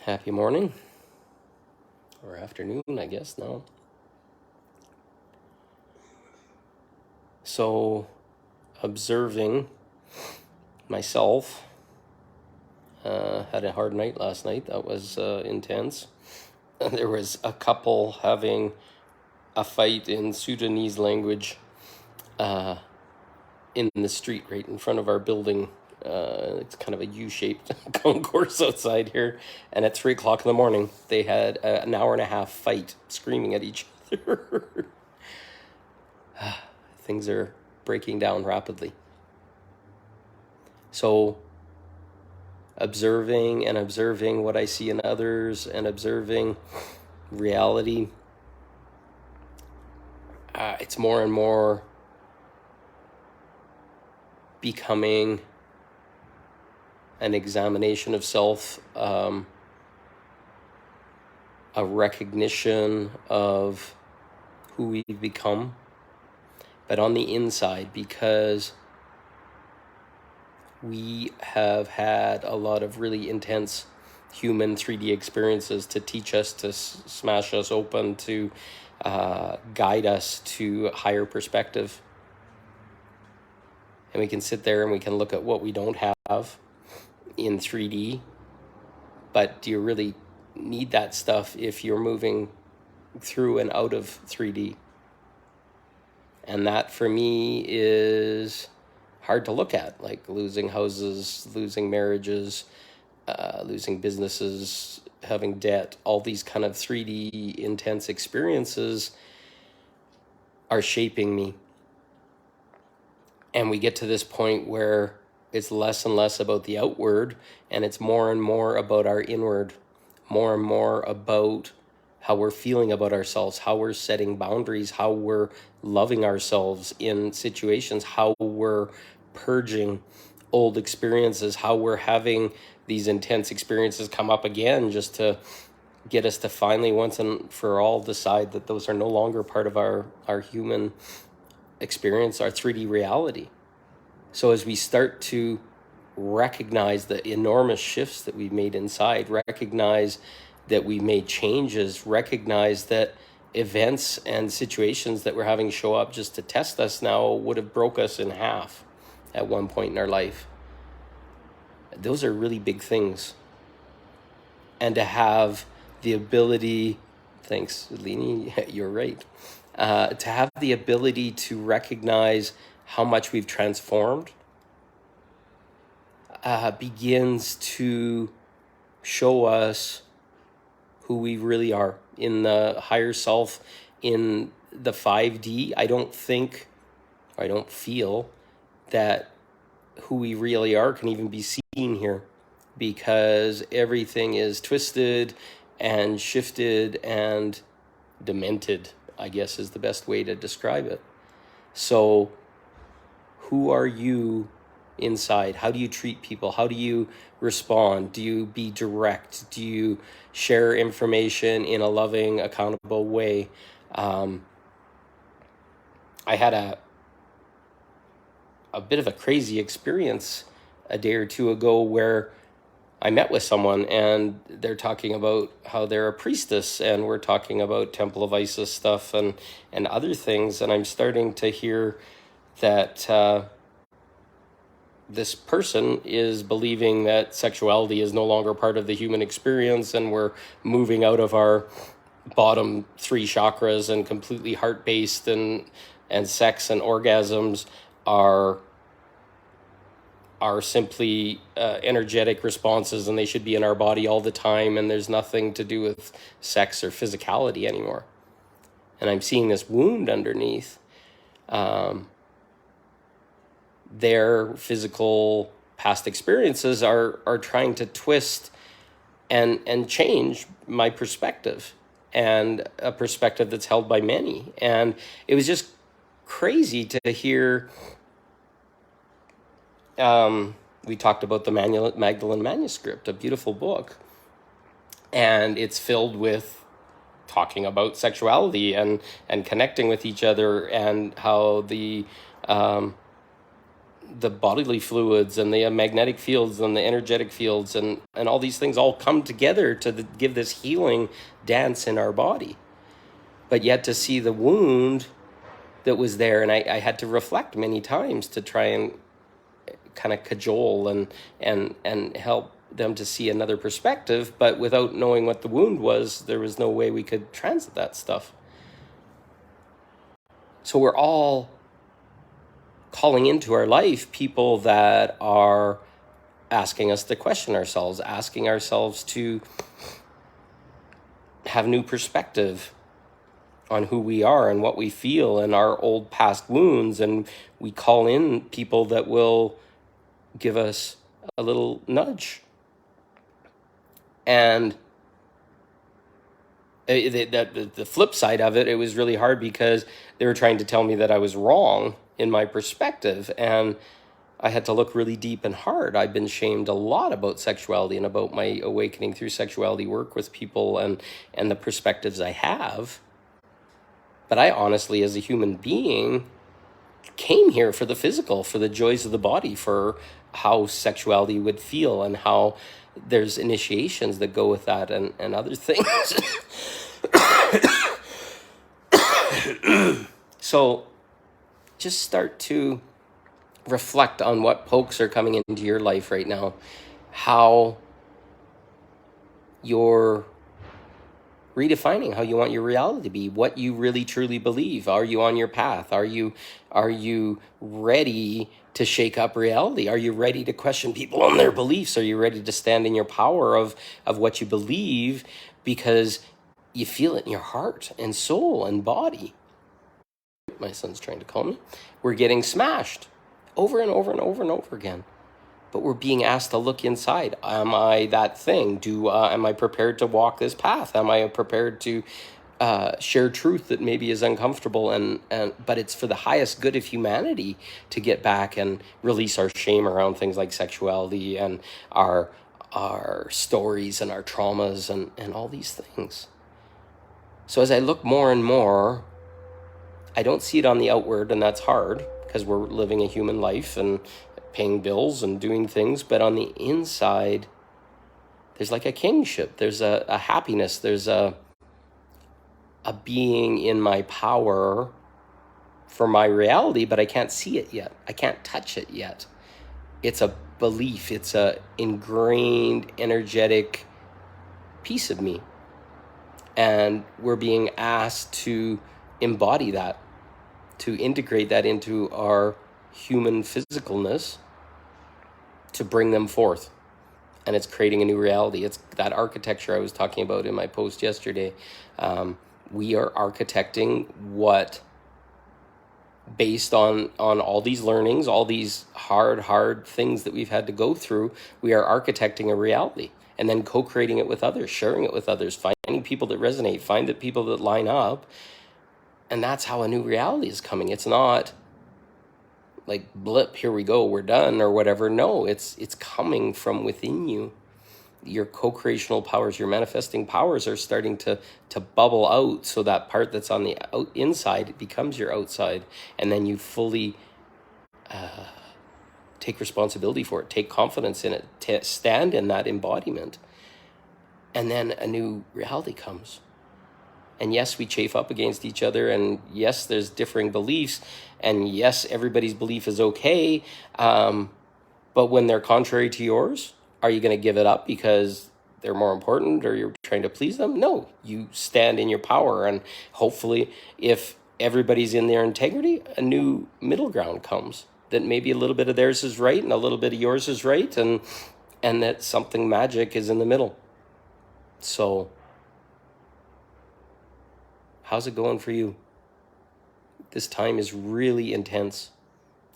Happy morning, or afternoon, I guess now. So, observing myself, had a hard night last night. That was intense. There was a couple having a fight in Sudanese language in the street right in front of our building. It's kind of a U-shaped concourse outside here. And at 3 o'clock in the morning, they had an hour and a half fight, screaming at each other. Things are breaking down rapidly. So observing what I see in others and observing reality, it's more and more becoming an examination of self, a recognition of who we've become, but on the inside, because we have had a lot of really intense human 3D experiences to teach us, to smash us open, to guide us to a higher perspective. And we can sit there and we can look at what we don't have in 3D, but do you really need that stuff if you're moving through and out of 3D? And that for me is hard to look at, like losing houses, losing marriages, losing businesses, having debt. All these kind of 3D intense experiences are shaping me. And we get to this point where it's less and less about the outward, and it's more and more about our inward, more and more about how we're feeling about ourselves, how we're setting boundaries, how we're loving ourselves in situations, how we're purging old experiences, how we're having these intense experiences come up again just to get us to finally once and for all decide that those are no longer part of our human experience, our 3D reality. So as we start to recognize the enormous shifts that we've made inside, recognize that we made changes, recognize that events and situations that we're having show up just to test us now would have broke us in half at one point in our life. Those are really big things. And to have the ability, thanks, Leni, you're right, to have the ability to recognize how much we've transformed begins to show us who we really are in the higher self, in the 5D. I don't feel that who we really are can even be seen here, because everything is twisted and shifted and demented, I guess is the best way to describe it. So who are you inside? How do you treat people? How do you respond? Do you be direct? Do you share information in a loving, accountable way? I had a bit of a crazy experience a day or two ago where I met with someone and they're talking about how they're a priestess, and we're talking about Temple of Isis stuff and other things. And I'm starting to hear that this person is believing that sexuality is no longer part of the human experience, and we're moving out of our bottom 3 chakras and completely heart-based, and sex and orgasms are simply energetic responses, and they should be in our body all the time, and there's nothing to do with sex or physicality anymore. And I'm seeing this wound underneath their physical past experiences are trying to twist and change my perspective, and a perspective that's held by many. And it was just crazy to hear. We talked about the Magdalene Manuscript, a beautiful book, and it's filled with talking about sexuality and connecting with each other, and how the the bodily fluids and the magnetic fields and the energetic fields and all these things all come together to give this healing dance in our body. But yet to see the wound that was there, and I had to reflect many times to try and kind of cajole and help them to see another perspective, but without knowing what the wound was, there was no way we could transit that stuff. So we're all calling into our life people that are asking us to question ourselves, asking ourselves to have new perspective on who we are and what we feel and our old past wounds. And we call in people that will give us a little nudge. And the flip side of it, it was really hard because they were trying to tell me that I was wrong in my perspective. And I had to look really deep and hard. I've been shamed a lot about sexuality and about my awakening through sexuality work with people and the perspectives I have. But I honestly, as a human being, came here for the physical, for the joys of the body, for how sexuality would feel and how there's initiations that go with that and other things. So just start to reflect on what pokes are coming into your life right now, how you're redefining how you want your reality to be, what you really truly believe. Are you on your path? Are you ready to shake up reality? Are you ready to question people on their beliefs? Are you ready to stand in your power of what you believe because you feel it in your heart and soul and body? My son's trying to call me. We're getting smashed over and over and over and over again. But we're being asked to look inside. Am I that thing? Am I prepared to walk this path? Am I prepared to share truth that maybe is uncomfortable? But it's for the highest good of humanity to get back and release our shame around things like sexuality and our stories and our traumas and all these things. So as I look more and more, I don't see it on the outward, and that's hard because we're living a human life and paying bills and doing things, but on the inside, there's like a kingship, there's a happiness, there's a being in my power for my reality, but I can't see it yet. I can't touch it yet. It's a belief, it's a ingrained, energetic piece of me. And we're being asked to embody that, to integrate that into our human physicalness, to bring them forth. And it's creating a new reality. It's that architecture I was talking about in my post yesterday. We are architecting what, based on all these learnings, all these hard things that we've had to go through, we are architecting a reality and then co-creating it with others, sharing it with others, finding people that resonate, find the people that line up. And that's how a new reality is coming. It's not like blip, here we go, we're done or whatever. No, it's coming from within you. Your co-creational powers, your manifesting powers are starting to bubble out, so that part that's on the inside becomes your outside, and then you fully take responsibility for it, take confidence in it, stand in that embodiment, and then a new reality comes. And yes, we chafe up against each other, and yes, there's differing beliefs, and yes, everybody's belief is okay, but when they're contrary to yours, are you going to give it up because they're more important or you're trying to please them? No, you stand in your power, and hopefully if everybody's in their integrity, a new middle ground comes, that maybe a little bit of theirs is right and a little bit of yours is right, and that something magic is in the middle. So how's it going for you? This time is really intense,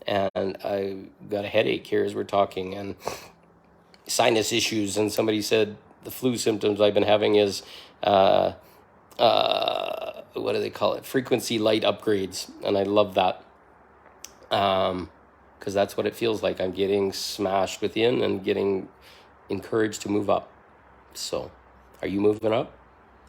and I got a headache here as we're talking, and sinus issues, and somebody said the flu symptoms I've been having is what do they call it? Frequency light upgrades, and I love that because that's what it feels like. I'm getting smashed within and getting encouraged to move up. So, are you moving up?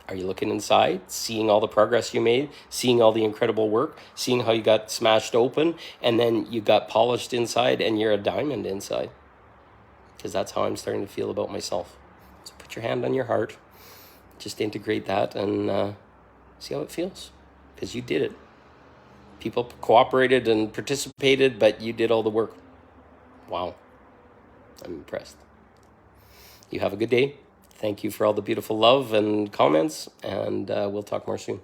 Are you looking inside, seeing all the progress you made, seeing all the incredible work, seeing how you got smashed open, and then you got polished inside, and you're a diamond inside? Because that's how I'm starting to feel about myself. So put your hand on your heart, just integrate that, and see how it feels. Because you did it. People cooperated and participated, but you did all the work. Wow. I'm impressed. You have a good day. Thank you for all the beautiful love and comments, and we'll talk more soon.